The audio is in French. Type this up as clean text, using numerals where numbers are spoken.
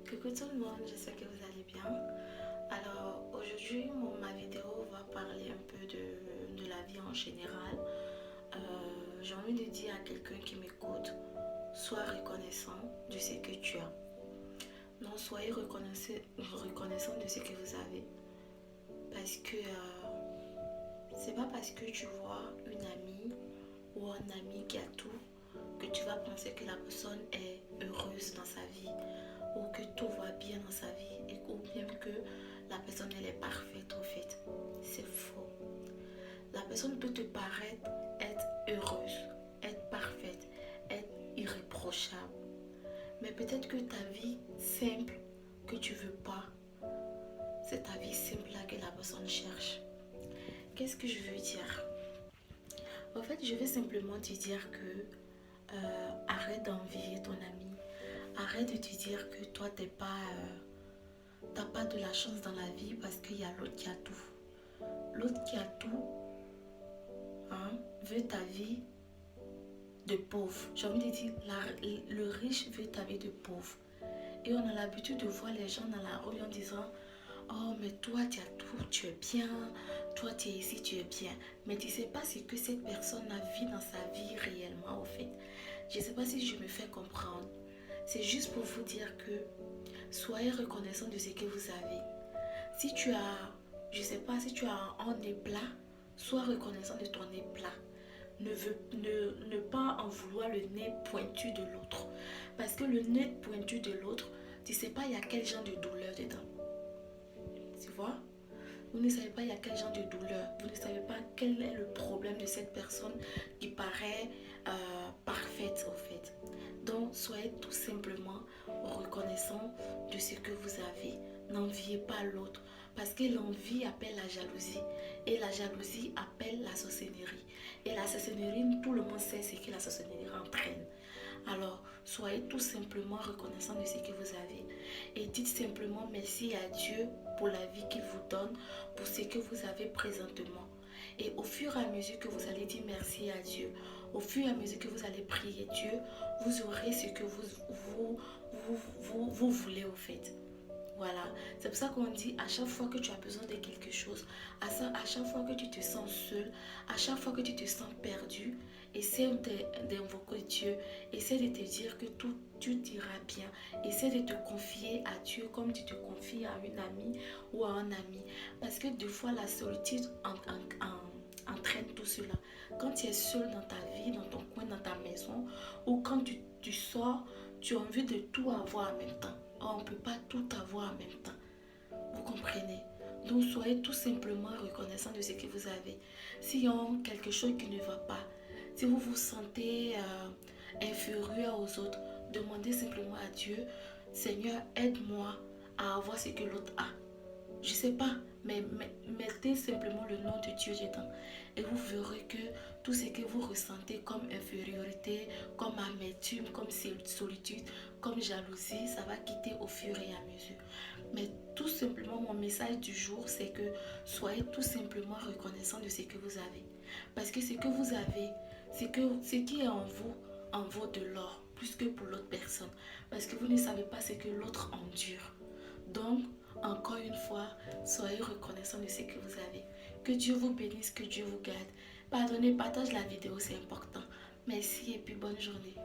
Coucou tout le monde, j'espère que vous allez bien. Alors aujourd'hui, ma vidéo va parler un peu de la vie en général. J'ai envie de dire à quelqu'un qui m'écoute, sois reconnaissant de ce que tu as. Non, soyez reconnaissant de ce que vous avez. Parce que c'est pas parce que tu vois une amie ou un ami qui a tout que tu vas penser que la personne est heureuse dans sa vie ou que tout va bien dans sa vie ou bien que la personne elle est parfaite au fait. C'est faux. La personne peut te paraître être heureuse, être parfaite, être irréprochable. Mais peut-être que ta vie simple que tu veux pas, c'est ta vie simple là que la personne cherche. Qu'est-ce que je veux dire? En fait, je vais simplement te dire que arrête d'envier ton ami. Arrête de te dire que toi, t'as pas de la chance dans la vie parce qu'il y a l'autre qui a tout. L'autre qui a tout hein, veut ta vie de pauvre. J'ai envie de dire, le riche veut ta vie de pauvre. Et on a l'habitude de voir les gens dans la rue en disant oh, mais toi, tu as tout, tu es bien. Toi, tu es ici, tu es bien. Mais tu ne sais pas ce que cette personne a vu dans sa vie réellement, au fait. Je ne sais pas si je me fais comprendre. C'est juste pour vous dire que soyez reconnaissant de ce que vous avez. Si tu as, je ne sais pas, si tu as un nez plat, sois reconnaissant de ton nez plat. Ne pas en vouloir le nez pointu de l'autre. Parce que le nez pointu de l'autre, tu ne sais pas il y a quel genre de douleur dedans. Tu vois? Vous ne savez pas il y a quel genre de douleur. Vous ne savez pas quel est le problème de cette personne qui paraît parfaite au fait. Donc soyez tout simplement reconnaissant de ce que vous avez. N'enviez pas l'autre. Parce que l'envie appelle la jalousie. Et la jalousie appelle la sorcellerie. Et la sorcellerie, tout le monde sait ce que la sorcellerie entraîne. Alors, soyez tout simplement reconnaissant de ce que vous avez. Et dites simplement merci à Dieu pour la vie qu'il vous donne, pour ce que vous avez présentement. Et au fur et à mesure que vous allez dire merci à Dieu, au fur et à mesure que vous allez prier Dieu, vous aurez ce que vous voulez au fait. Voilà, c'est pour ça qu'on dit à chaque fois que tu as besoin de quelque chose, à chaque fois que tu te sens seul, à chaque fois que tu te sens perdu, essaie d'invoquer Dieu, essaie de te dire que tout ira bien, essaie de te confier à Dieu comme tu te confies à une amie ou à un ami. Parce que des fois la solitude entraîne tout cela. Quand tu es seul dans ta vie, dans ton coin, dans ta maison, ou quand tu sors, tu as envie de tout avoir en même temps. Or, on ne peut pas tout avoir en même temps. Vous comprenez? Donc, soyez tout simplement reconnaissant de ce que vous avez. S'il y a quelque chose qui ne va pas, si vous vous sentez inférieur aux autres, demandez simplement à Dieu, Seigneur, aide-moi à avoir ce que l'autre a. Je ne sais pas, mais mettez simplement le nom de Dieu dedans. Et vous verrez que tout ce que vous ressentez comme infériorité, comme amertume, comme solitude, comme jalousie, ça va quitter au fur et à mesure. Mais tout simplement, mon message du jour, c'est que soyez tout simplement reconnaissant de ce que vous avez. Parce que ce que vous avez, ce qui est en vaut de l'or, plus que pour l'autre personne. Parce que vous ne savez pas ce que l'autre endure. Donc, encore une fois, soyez reconnaissant de ce que vous avez. Que Dieu vous bénisse, que Dieu vous garde. Pardonnez, partage la vidéo, c'est important. Merci et puis bonne journée.